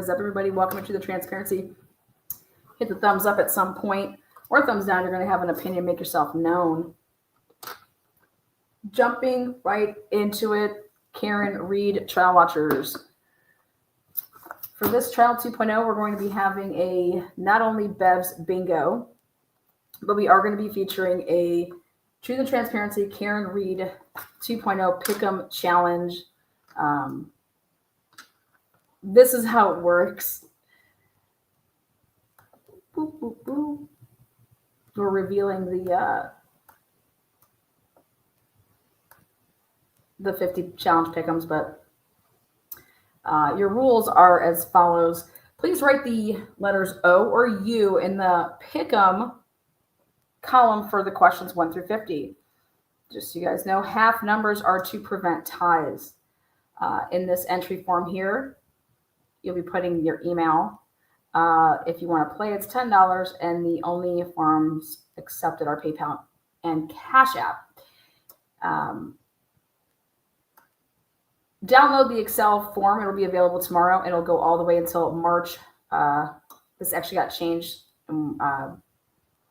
is up, everybody? Welcome to the transparency. Hit the thumbs up at some point or thumbs down. You're going to have an opinion. Make yourself known. Jumping right into it, Karen Reed, Trial Watchers. For this Trial 2.0, we're going to be having a not only Bev's Bingo, but we are going to be featuring a Truth and Transparency Karen Reed 2.0 Pick'em Challenge. This is how it works. Boop, boop, boop. We're revealing the 50 challenge pick'ems, but your rules are as follows. Please write the letters O or U in the pick'em column for the questions 1 through 50. Just so you guys know, half numbers are to prevent ties. In this entry form here, you'll be putting your email. If you want to play, it's $10, and the only forms accepted are PayPal and Cash App. Download the Excel form. It'll be available tomorrow. It'll go all the way until March. This actually got changed. Oh,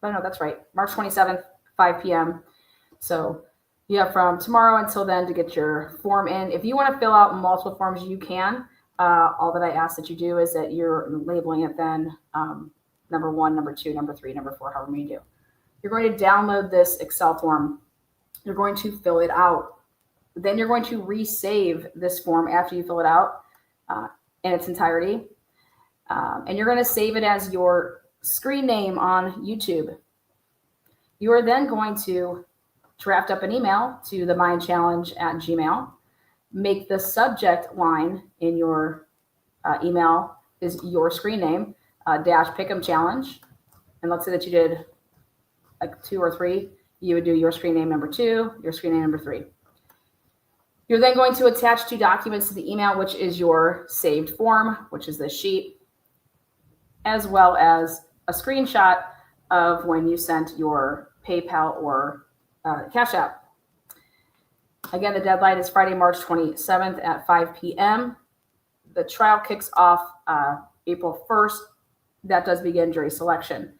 no, that's right. March 27th, 5 p.m. So you have from tomorrow until then to get your form in. If you want to fill out multiple forms, you can. All that I ask that you do is that you're labeling it then number 1, number 2, number 3, number 4, however many you do. You're going to download this Excel form. You're going to fill it out. Then you're going to resave this form after you fill it out in its entirety. And you're going to save it as your screen name on YouTube. You are then going to draft up an email to the mindchallenge@gmail. Make the subject line in your email is your screen name, dash pick'em challenge. And let's say that you did like 2 or 3. You would do your screen name number 2, your screen name number 3. You're then going to attach 2 documents to the email, which is your saved form, which is this sheet, as well as a screenshot of when you sent your PayPal or Cash App. Again, the deadline is Friday, March 27th at 5 p.m. The trial kicks off April 1st. That does begin jury selection.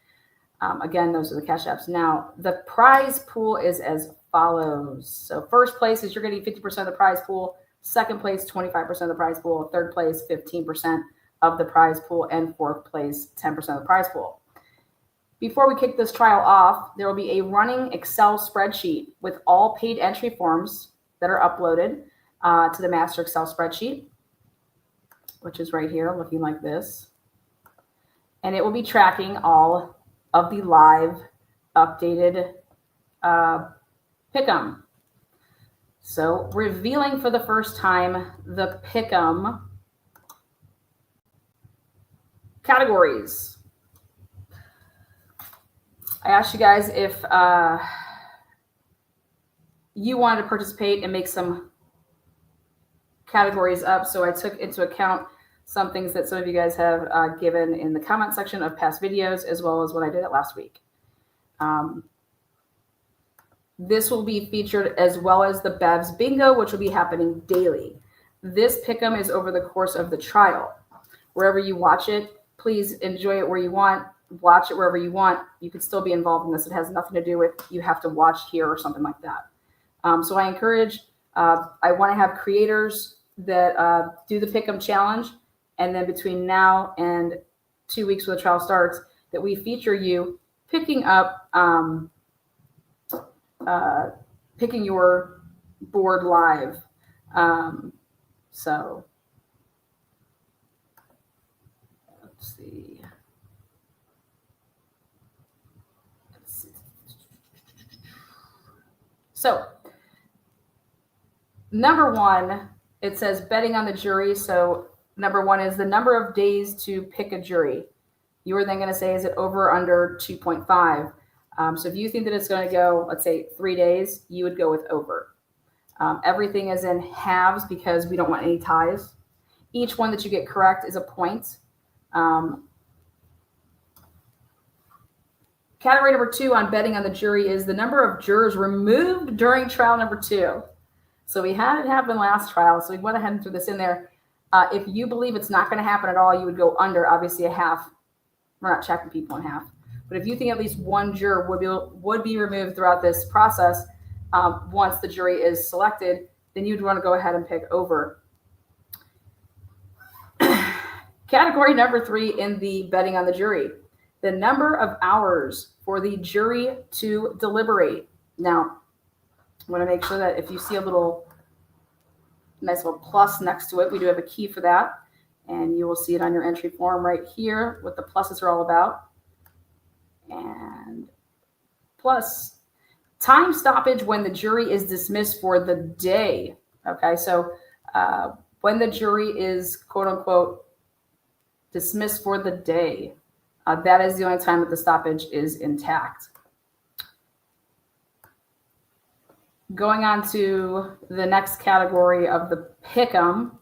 Again, those are the Cash Apps. Now, the prize pool is as follows. So first place is you're going to get 50% of the prize pool. Second place, 25% of the prize pool. Third place, 15% of the prize pool. And fourth place, 10% of the prize pool. Before we kick this trial off, there will be a running Excel spreadsheet with all paid entry forms that are uploaded to the master Excel spreadsheet, which is right here looking like this. And it will be tracking all of the live updated pick'em. So revealing for the first time the pick'em categories. I asked you guys if you wanted to participate and make some categories up. So I took into account some things that some of you guys have given in the comment section of past videos, as well as what I did it last week. This will be featured as well as the Bev's Bingo, which will be happening daily. This pick'em is over the course of the trial. Wherever you watch it, please enjoy it where you want. Watch it wherever you want. You could still be involved in this. It has nothing to do with you have to watch here or something like that. So I encourage, I want to have creators that do the Pick'em challenge. And then between now and 2 weeks when the trial starts, that we feature you picking up, picking your board live. So let's see. So number 1, it says betting on the jury. So number 1 is the number of days to pick a jury. You are then going to say, is it over or under 2.5? So if you think that it's going to go, let's say 3 days, you would go with over. Everything is in halves because we don't want any ties. Each one that you get correct is a point. Category number 2 on betting on the jury is the number of jurors removed during trial number 2. So we had it happen last trial, so we went ahead and threw this in there. If you believe it's not going to happen at all, you would go under, obviously, a half. We're not checking people in half. But if you think at least one juror would be removed throughout this process, once the jury is selected, then you'd want to go ahead and pick over. Category number 3 in the betting on the jury, the number of hours for the jury to deliberate. Now, I want to make sure that if you see a nice little plus next to it, we do have a key for that. And you will see it on your entry form right here, what the pluses are all about. And plus, time stoppage when the jury is dismissed for the day. Okay, so when the jury is, quote unquote, dismissed for the day, that is the only time that the stoppage is intact. Going on to the next category of the pick'em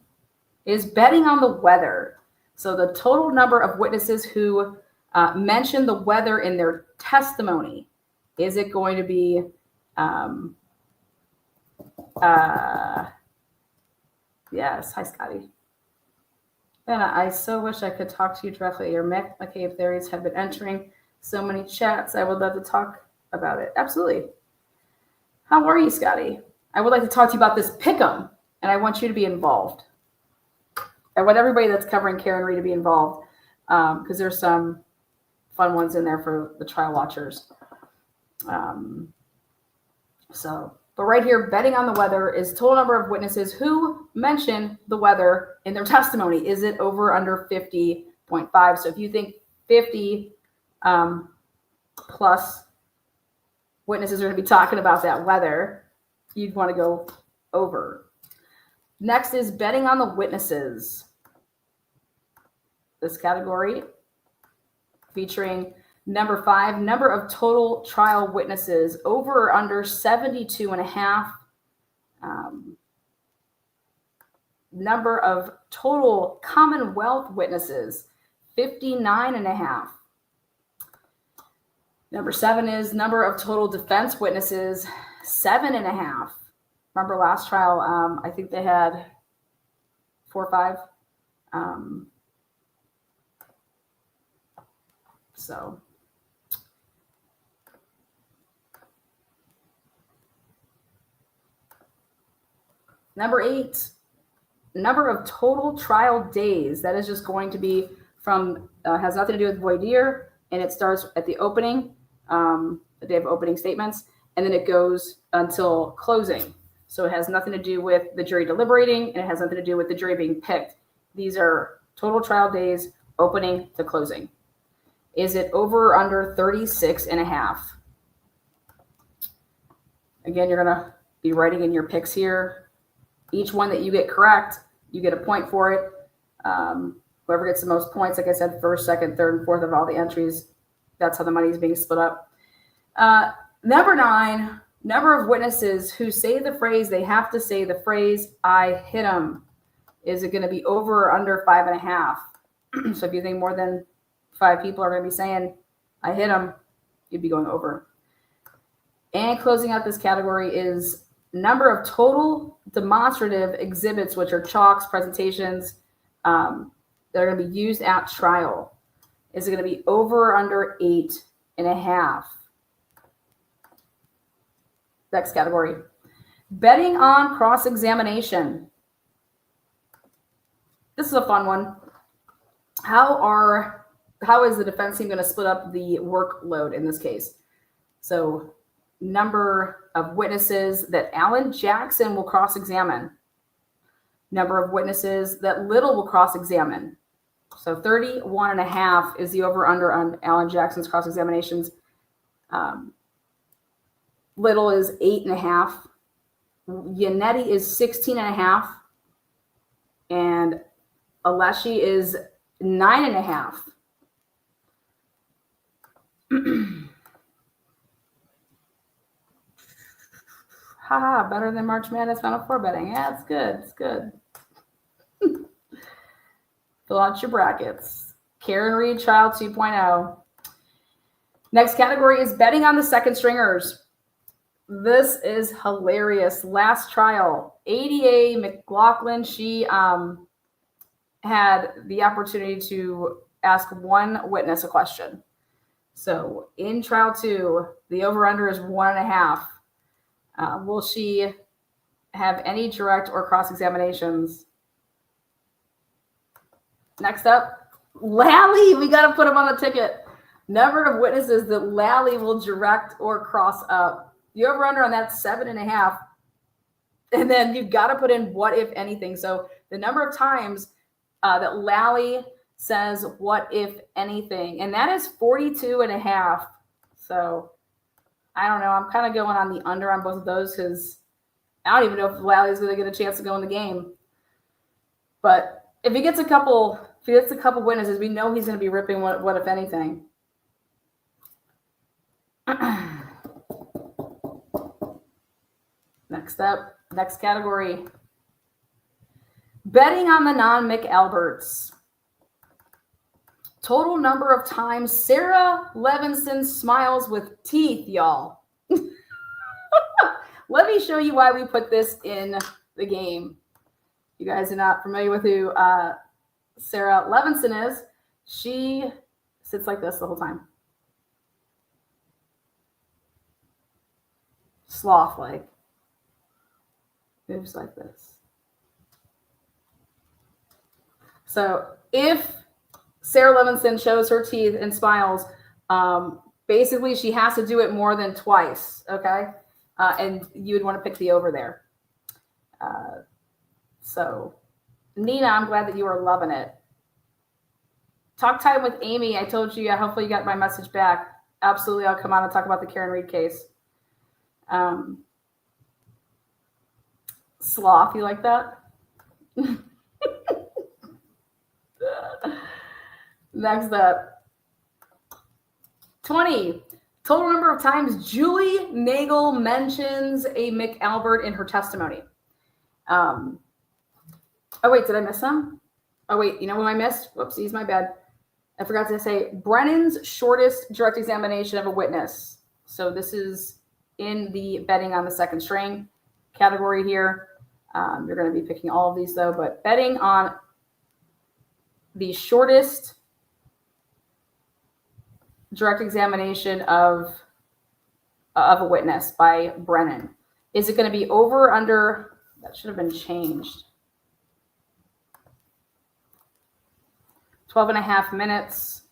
is betting on the weather. So the total number of witnesses who mention the weather in their testimony. Is it going to be yes, hi Scotty. And I so wish I could talk to you directly. Your McCabe theories have been entering so many chats. I would love to talk about it. Absolutely. How are you, Scotty? I would like to talk to you about this pick'em, and I want you to be involved. I want everybody that's covering Karen Reed to be involved, because there's some fun ones in there for the trial watchers. But right here, betting on the weather is total number of witnesses who mention the weather in their testimony. Is it over or under 50.5? So if you think 50 plus witnesses are going to be talking about that weather, you'd want to go over. Next is betting on the witnesses. This category featuring number 5, number of total trial witnesses, over or under 72.5. Number of total Commonwealth witnesses, 59.5. Number 7 is number of total defense witnesses, 7.5. Remember last trial, I think they had 4 or 5. So number 8, number of total trial days. That is just going to be from, has nothing to do with voir dire, and it starts at the opening, the day of opening statements, and then it goes until closing. So it has nothing to do with the jury deliberating, and it has nothing to do with the jury being picked. These are total trial days, opening to closing. Is it over or under 36.5? Again, you're going to be writing in your picks here. Each one that you get correct, you get a point for it. Whoever gets the most points, like I said, first, second, third, and fourth of all the entries, that's how the money is being split up. Number 9, number of witnesses who say the phrase, they have to say the phrase, I hit him. Is it going to be over or under 5.5? So if you think more than 5 people are going to be saying, I hit him, you'd be going over. And closing out this category is number of total demonstrative exhibits, which are chalks, presentations, that are going to be used at trial. Is it going to be over or under 8.5? Next category, betting on cross-examination. This is a fun one. How is the defense team going to split up the workload in this case? So number of witnesses that Alan Jackson will cross-examine. Number of witnesses that Little will cross-examine. So 31.5 is the over-under on Alan Jackson's cross-examinations. Little is 8.5. Yannetti is 16.5. And Aleshi is 9.5. Haha, better than March Madness Final Four betting. Yeah, it's good. It's good. Fill out your brackets. Karen Reed Trial 2.0. Next category is betting on the second stringers. This is hilarious. Last trial, ADA McLaughlin, she had the opportunity to ask one witness a question. So in trial 2, the over-under is 1.5. Will she have any direct or cross-examinations? Next up, Lally. We got to put him on the ticket. Number of witnesses that Lally will direct or cross up. The over-under on that 7.5. And then you've got to put in what, if anything. So the number of times that Lally says what, if anything. And that is 42.5. So I don't know. I'm kind of going on the under on both of those because I don't even know if Lally's going to get a chance to go in the game. But if he gets a couple witnesses, we know he's going to be ripping what if anything. Next up, next category. Betting on the non-McAlberts. Total number of times Sarah Levinson smiles with teeth, y'all. Let me show you why we put this in the game. You guys are not familiar with who Sarah Levinson is. She sits like this the whole time. Sloth-like. Moves like this. So if Sarah Levinson shows her teeth and smiles, basically she has to do it more than twice, okay? And you would want to pick the over there. So, Nina, I'm glad that you are loving it. Talk time with Amy. I told you, hopefully you got my message back. Absolutely, I'll come on and talk about the Karen Reed case. Sloth, you like that? Next up, 20. Total number of times Julie Nagel mentions a McAlbert in her testimony. Oh, wait, did I miss some? Oh, wait, you know what I missed? Whoopsies, my bad. I forgot to say Brennan's shortest direct examination of a witness. So this is in the betting on the second string category here. You're going to be picking all of these, though, but betting on the shortest direct examination of a witness by Brennan. Is it going to be over or under? That should have been changed. 12.5 minutes.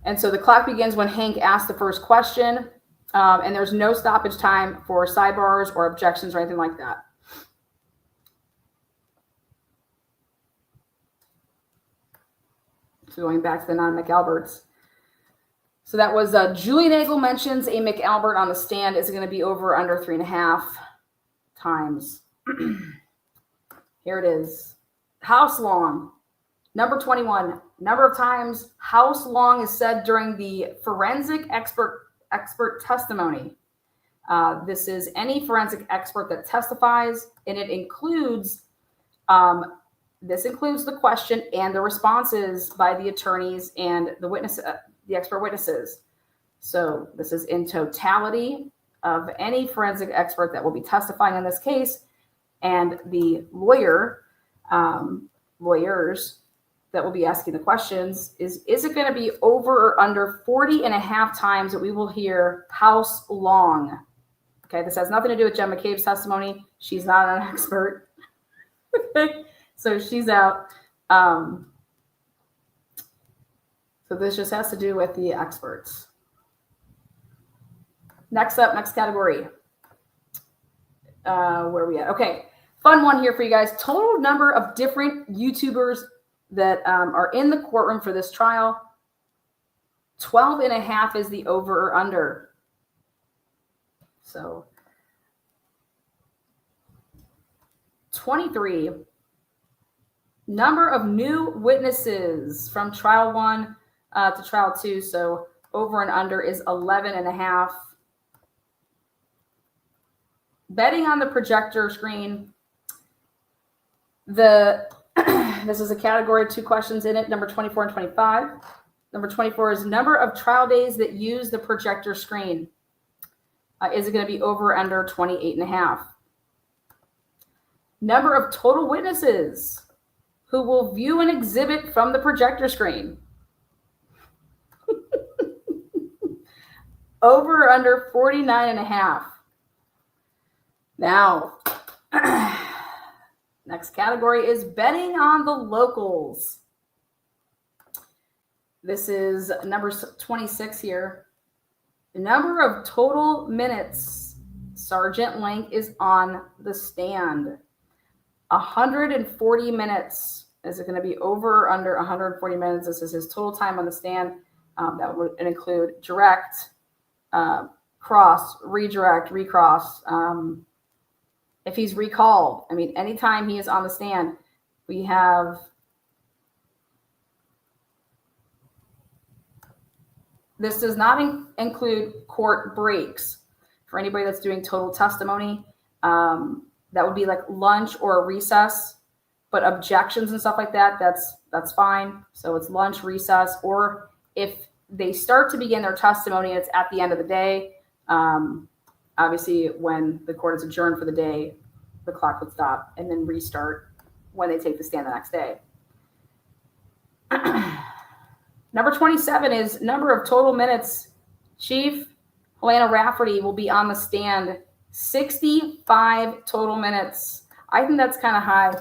And so the clock begins when Hank asks the first question, and there's no stoppage time for sidebars or objections or anything like that. So going back to the non-McAlberts. So that was Julie Nagel mentions a McAlbert on the stand. Is it going to be over or under 3.5 times? Here it is. House long. Number 21. Number of times house long is said during the forensic expert testimony. This is any forensic expert that testifies, and it includes this includes the question and the responses by the attorneys and the witness, the expert witnesses. So this is in totality of any forensic expert that will be testifying in this case, and the lawyers that will be asking the questions is it going to be over or under 40.5 times that we will hear house long? Okay, this has nothing to do with Jen McCabe's testimony. She's not an expert. Okay, so she's out. So this just has to do with the experts. Next up, next category. Where are we at? Okay, fun one here for you guys. Total number of different YouTubers that are in the courtroom for this trial. 12.5 is the over or under. So 23. Number of new witnesses from trial 1 to trial 2. So over and under is 11.5. Betting on the projector screen. This is a category, 2 questions in it, number 24 and 25. Number 24 is number of trial days that use the projector screen. Is it going to be over or under 28.5? Number of total witnesses who will view an exhibit from the projector screen. Over or under 49.5. Now, next category is betting on the locals. This is number 26 here. The number of total minutes Sergeant Link is on the stand. 140 minutes. Is it going to be over or under 140 minutes? This is his total time on the stand. That would include direct, cross, redirect, recross. If he's recalled, I mean, anytime he is on the stand, we have this does not include court breaks for anybody that's doing total testimony. That would be like lunch or a recess, but objections and stuff like that, that's fine. So it's lunch, recess, or if they start to begin their testimony, it's at the end of the day. Obviously, when the court is adjourned for the day, the clock would stop and then restart when they take the stand the next day. Number 27 is number of total minutes. Chief Helena Rafferty will be on the stand 65 total minutes. I think that's kind of high.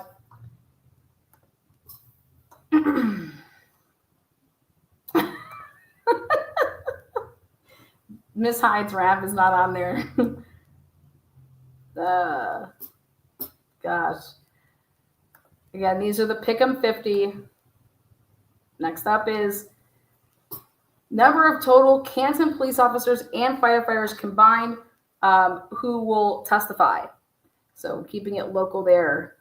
Miss Hyde's rap is not on there. Gosh. Again, these are the Pick'em 50. Next up is number of total Canton police officers and firefighters combined who will testify. So keeping it local there.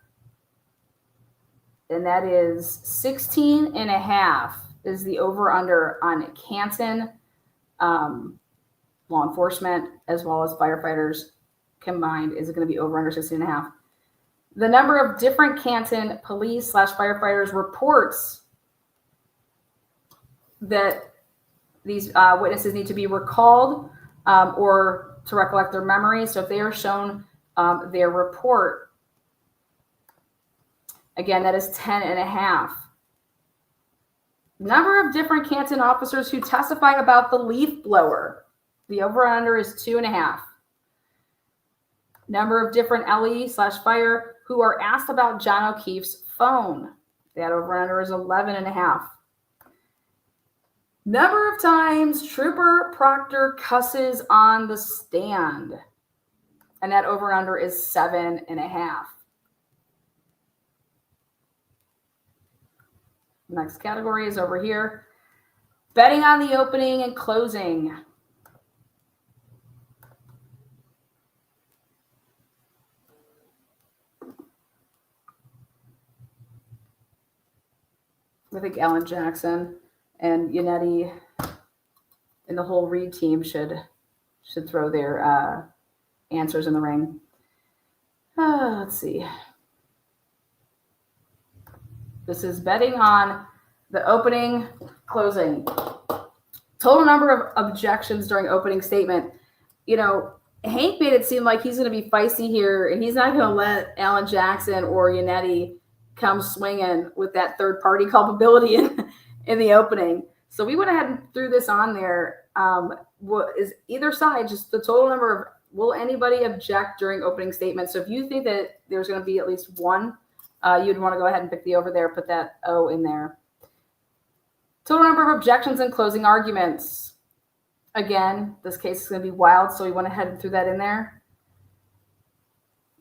And that is 16.5 is the over-under on Canton law enforcement as well as firefighters combined. Is it going to be over under 16.5? The number of different Canton police / firefighters reports that these witnesses need to be recalled or to recollect their memory. So if they are shown their report, again, that is 10.5. Number of different Canton officers who testify about the leaf blower. The over-under is 2.5. Number of different LE / fire who are asked about John O'Keefe's phone. That over-under is 11.5. Number of times Trooper Proctor cusses on the stand. And that over-under is 7.5. Next category is over here. Betting on the opening and closing. I think Alan Jackson and Yannetti and the whole Reed team should throw their answers in the ring. Let's see. This is betting on the opening, closing. Total number of objections during opening statement. You know, Hank made it seem like he's going to be feisty here, and he's not going to let Alan Jackson or Yannetti come swinging with that third-party culpability in the opening. So we went ahead and threw this on there. What is either side, just the total number of, will anybody object during opening statement? So if you think that there's going to be at least one, you'd want to go ahead and pick the over there, put that O in there. Total number of objections and closing arguments. Again, this case is going to be wild, so we went ahead and threw that in there.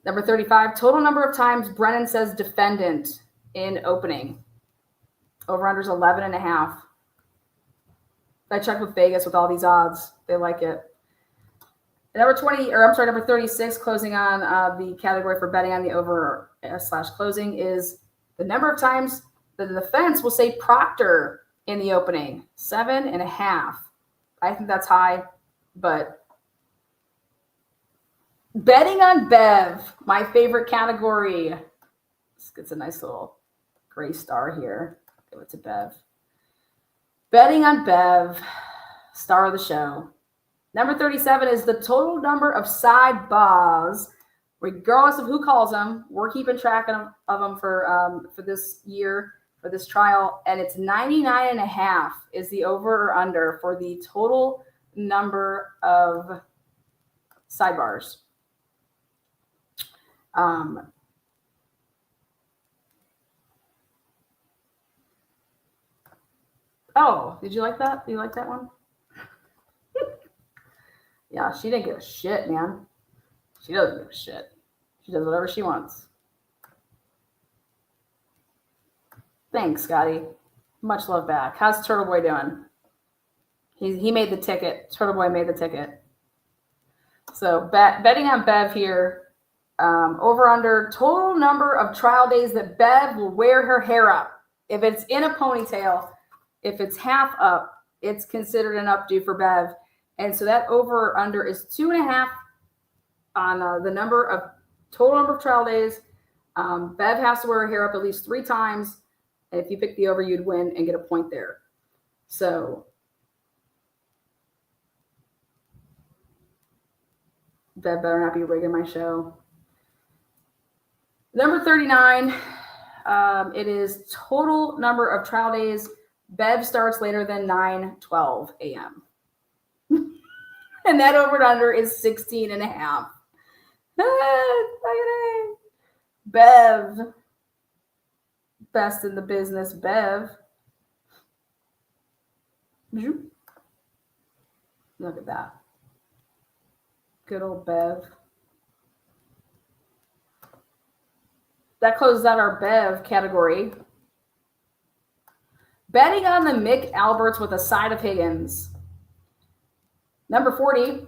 Number 35, total number of times Brennan says defendant in opening. Over-under is 11.5. I checked with Vegas with all these odds. They like it. Number 36, closing on the category for betting on the over / closing is the number of times the defense will say Proctor in the opening. 7.5. I think that's high, but betting on Bev, my favorite category. This gets a nice little gray star here. Give it to Bev. Betting on Bev, star of the show. Number 37 is the total number of side bars regardless of who calls them. We're keeping track of them for this year, for this trial, and it's 99.5 is the over or under for the total number of sidebars. Oh, did you like that? Do you like that one? Yeah, she didn't give a shit, man. She doesn't give a shit. She does whatever she wants. Thanks, Scotty. Much love back. How's Turtle Boy doing? He made the ticket. Turtle Boy made the ticket. So betting on Bev here. Over under total number of trial days that Bev will wear her hair up. If it's in a ponytail, if it's half up, it's considered an updo for Bev. And so that over or under is 2.5 on the total number of trial days. Bev has to wear her hair up at least 3 times. And if you pick the over, you'd win and get a point there. So Bev better not be rigging my show. Number 39, it is total number of trial days. Bev starts later than 9:12 a.m. And that over and under is 16.5. Bev. Best in the business, Bev. Look at that. Good old Bev. That closes out our Bev category. Betting on the McAlberts with a side of Higgins. Number 40,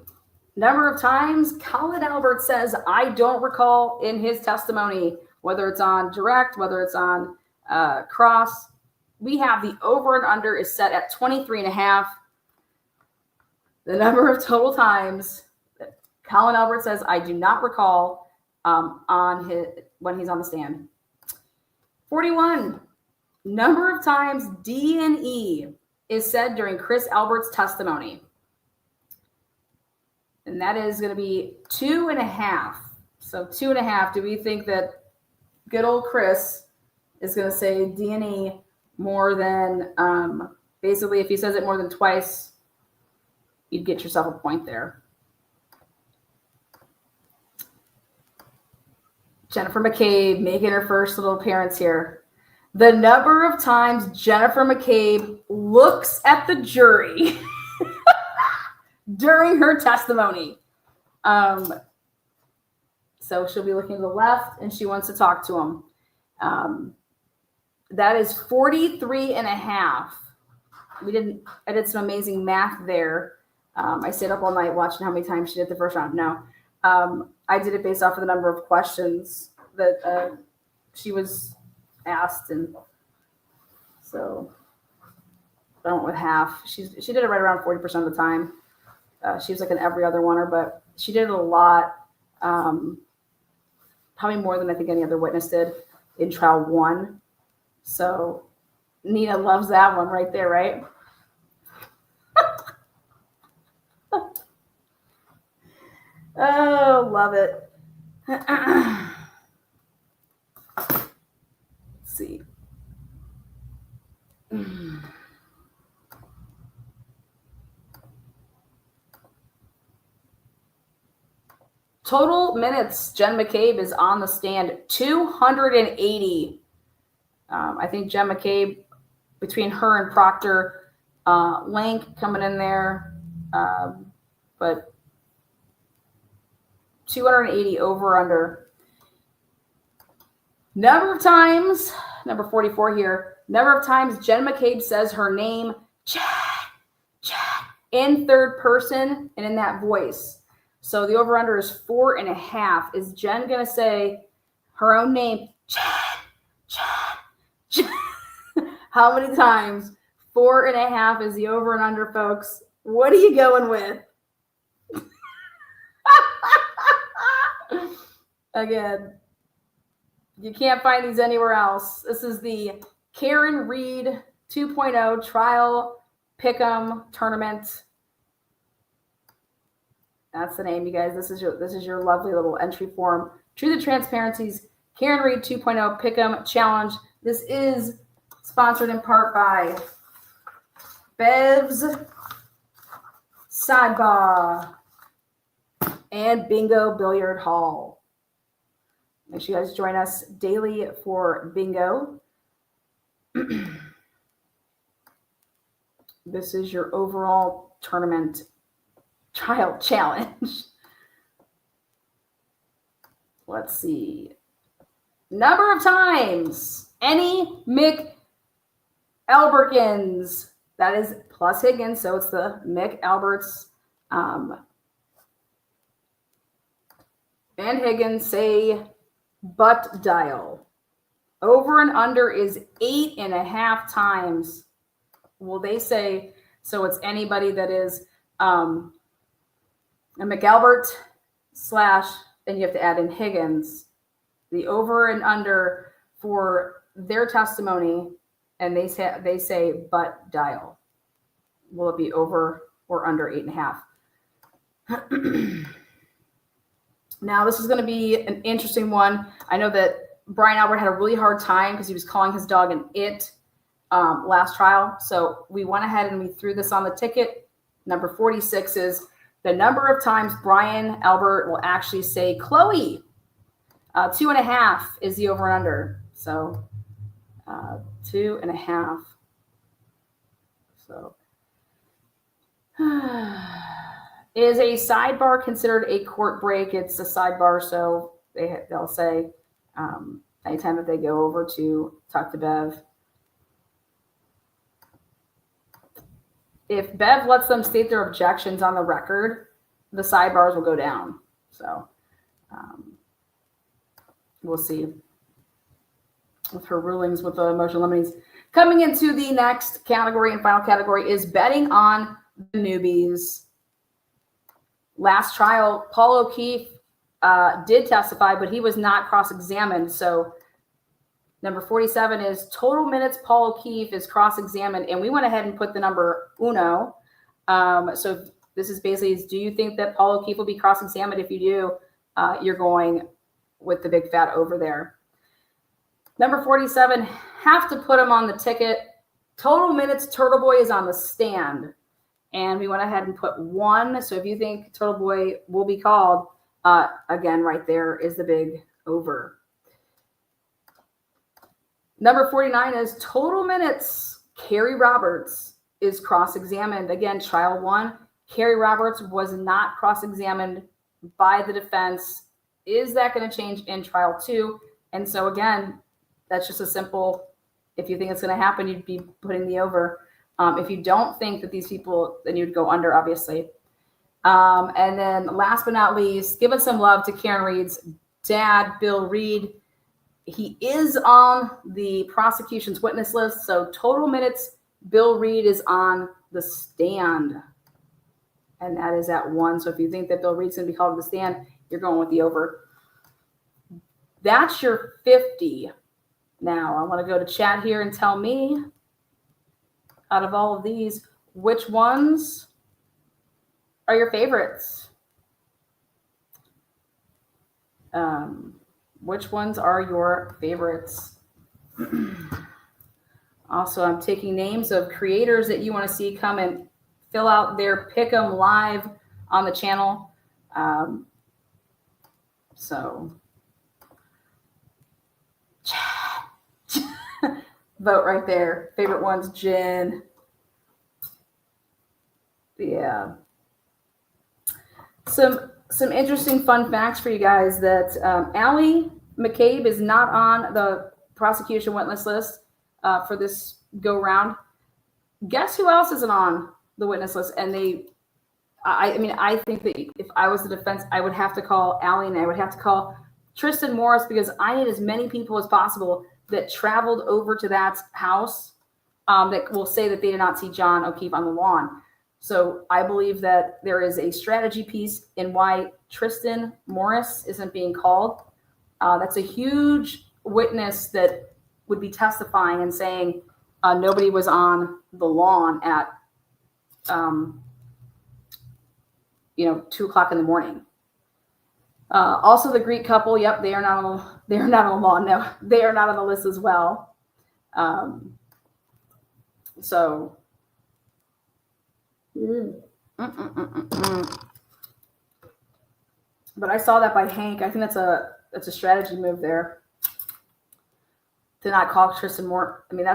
number of times Colin Albert says, I don't recall in his testimony, whether it's on direct, whether it's on cross. We have the over and under is set at 23.5. The number of total times that Colin Albert says, I do not recall when he's on the stand. 41, number of times D&E is said during Chris Albert's testimony. And that is going to be 2.5. So 2.5. Do we think that good old Chris is going to say D&E more than, basically if he says it more than twice, you'd get yourself a point there. Jennifer McCabe making her first little appearance here. The number of times Jennifer McCabe looks at the jury during her testimony. So she'll be looking to the left and she wants to talk to him. That is 43.5. I did some amazing math there. I stayed up all night watching how many times she did the first round. No. I did it based off of the number of questions that she was asked, and so I went with half. She did it right around 40% of the time. She was like an every other oneer, but she did it a lot, probably more than I think any other witness did in trial 1. So Nina loves that one right there, right? Oh, love it. Let's see. Total minutes, Jen McCabe is on the stand, 280. I think Jen McCabe, between her and Proctor, Link coming in there, but 280 over under. Number of times, number 44 here, number of times Jen McCabe says her name, Chad, in third person and in that voice. So the over under is 4.5. Is Jen going to say her own name, Chad? How many times? 4.5 is the over and under, folks. What are you going with? Again, you can't find these anywhere else. This is the Karen Reed 2.0 trial pick'em tournament. That's the name, you guys. This is your lovely little entry form. Truth and Transparency's Karen Reed 2.0 Pick'em Challenge. This is sponsored in part by Bev's Sidebar and Bingo Billiard Hall. Make sure you guys join us daily for bingo. This is your overall tournament child challenge. Let's see. Number of times any McAlbertins. That is plus Higgins, so it's the McAlberts. And Higgins say butt dial. Over and under is 8.5 times. Well, they say, so it's anybody that is a McAlbert / and you have to add in Higgins. The over and under for their testimony, and they say butt dial. Will it be over or under 8.5? Now, this is going to be an interesting one. I know that Brian Albert had a really hard time because he was calling his dog an it last trial. So we went ahead and we threw this on the ticket. Number 46 is the number of times Brian Albert will actually say Chloe. 2.5 is the over and under. So 2.5. So is a sidebar considered a court break? It's a sidebar, so they'll say anytime that they go over to talk to Bev. If Bev lets them state their objections on the record, the sidebars will go down. So we'll see with her rulings with the emotional limits. Coming into the next category and final category is betting on the newbies. Last trial, Paul O'Keefe did testify, but he was not cross-examined. So number 47 is total minutes Paul O'Keefe is cross-examined, and we went ahead and put the number uno. So this is basically, do you think that Paul O'Keefe will be cross-examined? If you do, you're going with the big fat over there. Number 47, have to put him on the ticket. Total minutes Turtle Boy is on the stand. And we went ahead and put 1. So if you think Turtle Boy will be called, again, right there is the big over. Number 49 is total minutes. Carrie Roberts is cross-examined. Again, trial 1. Carrie Roberts was not cross-examined by the defense. Is that going to change in trial 2? And so again, that's just a simple, if you think it's going to happen, you'd be putting the over. If you don't think that these people, then you'd go under, obviously. And then last but not least, giving some love to Karen Reed's dad, Bill Reed. He is on the prosecution's witness list. So total minutes, Bill Reed is on the stand. And that is at 1. So if you think that Bill Reed's going to be called to the stand, you're going with the over. That's your 50. Now, I want to go to chat here and tell me, out of all of these, which ones are your favorites? Which ones are your favorites? Also, I'm taking names of creators that you want to see come and fill out their Pick'em live on the channel. So vote right there. Favorite ones, Jen. Yeah. Some interesting fun facts for you guys that Allie McCabe is not on the prosecution witness list for this go round. Guess who else isn't on the witness list? And I think that if I was the defense, I would have to call Allie and I would have to call Tristan Morris, because I need as many people as possible that traveled over to that house that will say that they did not see John O'Keefe on the lawn. So I believe that there is a strategy piece in why Tristan Morris isn't being called. That's a huge witness that would be testifying and saying nobody was on the lawn at 2 o'clock in the morning. Also, the Greek couple. Yep, they are not on. They are not on the law. No, they are not on the list as well. So. But I saw that by Hank. I think that's a strategy move there to not call Tristan Moore. I mean,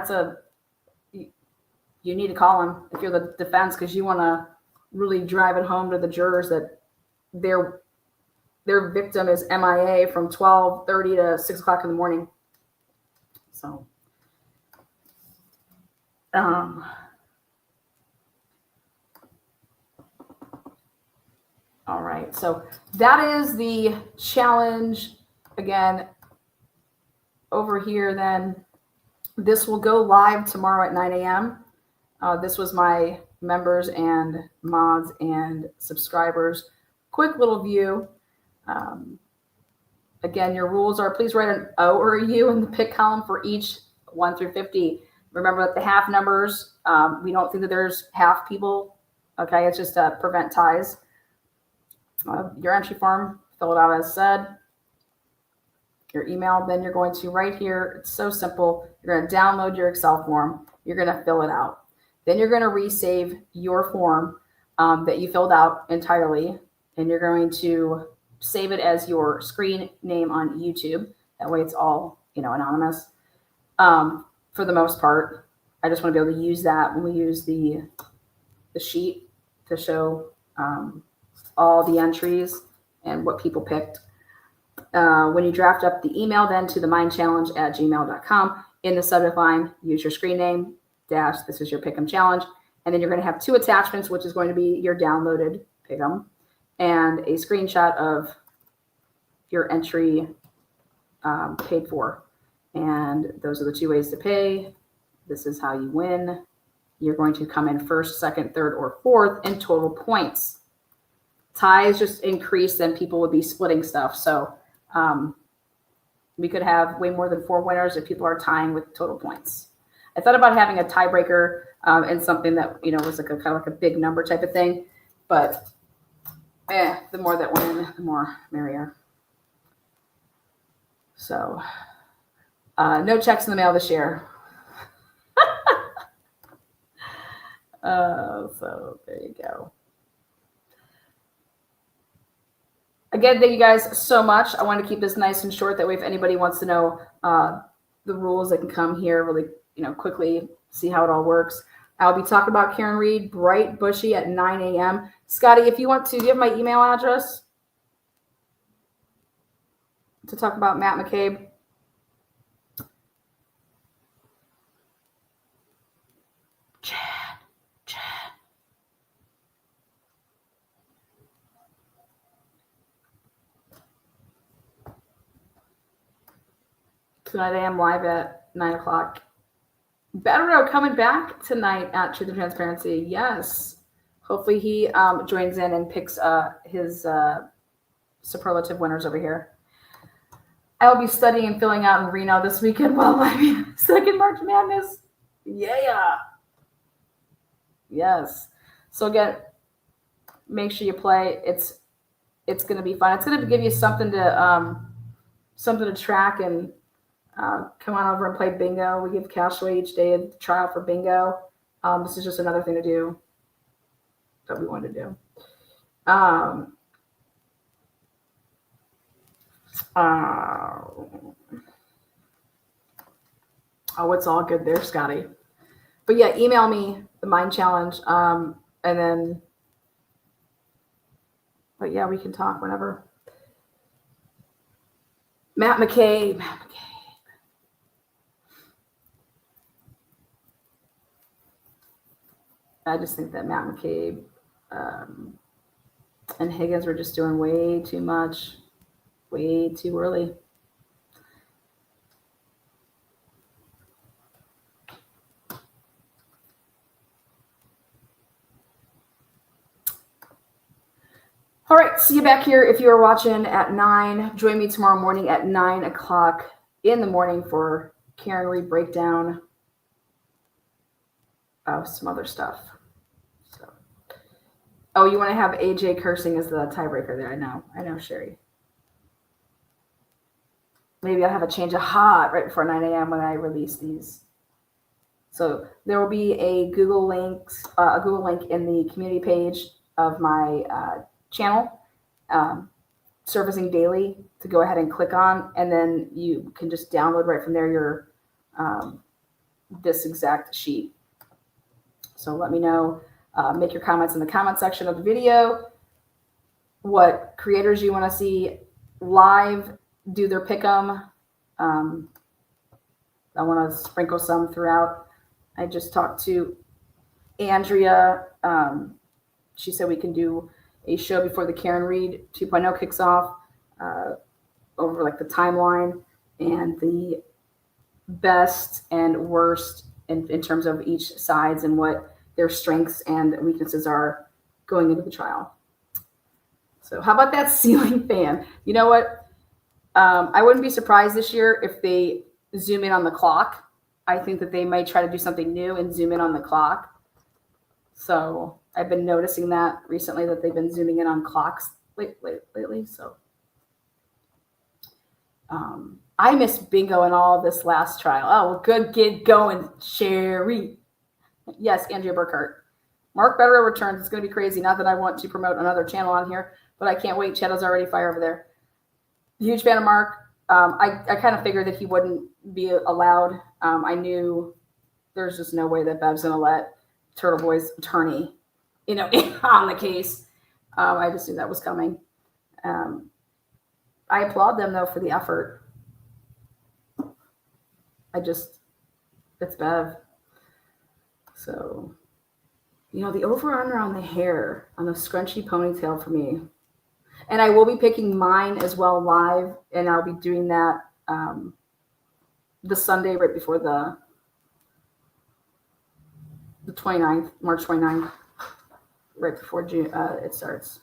you need to call him if you're the defense because you want to really drive it home to the jurors that their victim is MIA from 12:30 to 6 o'clock in the morning. So, all right. So that is the challenge. Again, over here, then this will go live tomorrow at 9 a.m. This was my members and mods and subscribers. Quick little view. Again, your rules are please write an O or a U in the pick column for each 1 through 50. Remember that the half numbers, we don't think that there's half people. Okay, it's just to prevent ties. Your entry form, fill it out as said. Your email, then you're going to right here. It's so simple. You're going to download your Excel form. You're going to fill it out. Then you're going to resave your form that you filled out entirely, and you're going to save it as your screen name on YouTube. That way it's all, anonymous. For the most part, I just want to be able to use that when we use the sheet to show all the entries and what people picked. When you draft up the email then to the mindchallenge@gmail.com, in the subject line, use your screen name, -- this is your Pick'em challenge. And then you're going to have 2 attachments, which is going to be your downloaded Pick'em and a screenshot of your entry paid for. And those are the 2 ways to pay. This is how you win. You're going to come in first, second, third, or fourth in total points. Ties just increase, then people would be splitting stuff. So we could have way more than 4 winners if people are tying with total points. I thought about having a tiebreaker and something that was like kind of like a big number type of thing, but the more that win, the more merrier. So no checks in the mail this year. So there you go. Again, thank you guys so much. I want to keep this nice and short. That way, if anybody wants to know the rules, they can come here really, quickly, see how it all works. I'll be talking about Karen Reed, Bright Bushy at 9 a.m. Scotty, if you want to give my email address to talk about Matt McCabe. Chad. Tonight I am live at 9 o'clock. Beto coming back tonight at Truth and Transparency. Yes. Hopefully he joins in and picks his superlative winners over here. I will be studying and filling out in Reno this weekend while I'm second March Madness. Yeah. Yes. So again, make sure you play. It's going to be fun. It's going to give you something to track and come on over and play bingo. We give cash away each day of trial for bingo. This is just another thing to do that we want to do. It's all good there, Scotty. But yeah, email me the Mind Challenge, and then. But yeah, we can talk whenever. Matt McCabe. I just think that Matt McCabe and Higgins were just doing way too much, way too early. All right, see you back here if you are watching at 9. Join me tomorrow morning at 9 o'clock in the morning for Karen Reed breakdown of some other stuff. So, you want to have AJ cursing as the tiebreaker there? I know, Sherry. maybe I'll have a change of heart right before 9 a.m. when I release these. So there will be a Google link in the community page of my channel, surfacing daily, to go ahead and click on, and then you can just download right from there your this exact sheet. So let me know. Make your comments in the comment section of the video. What creators you want to see live do their pick'em. I want to sprinkle some throughout. I just talked to Andrea. She said we can do a show before the Karen Reed 2.0 kicks off, over like the timeline and the best and worst in terms of each sides and what their strengths and weaknesses are going into the trial. So how about that ceiling fan? You know what? I wouldn't be surprised this year if they zoom in on the clock. I think that they might try to do something new and zoom in on the clock. So I've been noticing that recently, that they've been zooming in on clocks lately. So I missed bingo in all this last trial. Oh, well, good, get going, Sherry. Yes, Andrea Burkhart. Mark Betterow returns. It's going to be crazy. Not that I want to promote another channel on here, but I can't wait. Shadow's already fire over there. Huge fan of Mark. I kind of figured that he wouldn't be allowed. I knew there's just no way that Bev's going to let Turtle Boy's attorney, on the case. I just knew that was coming. I applaud them, though, for the effort. It's Bev. So, the over-under on the hair, on the scrunchy ponytail for me. And I will be picking mine as well live, and I'll be doing that the Sunday right before the 29th, March 29th, right before June, it starts.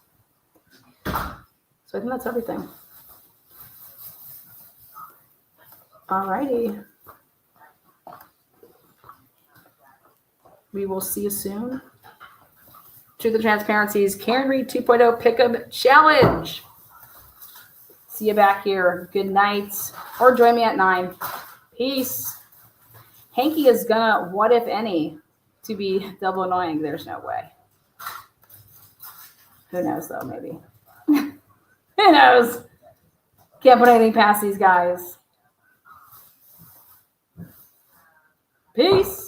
So I think that's everything. Alrighty. We will see you soon. Truth and Transparency's Karen Reed 2.0 Pick'em Challenge. See you back here. Good night. Or join me at 9. Peace. Hanky is gonna, what if any, to be double annoying. There's no way. Who knows, though, maybe. Who knows? Can't put anything past these guys. Peace.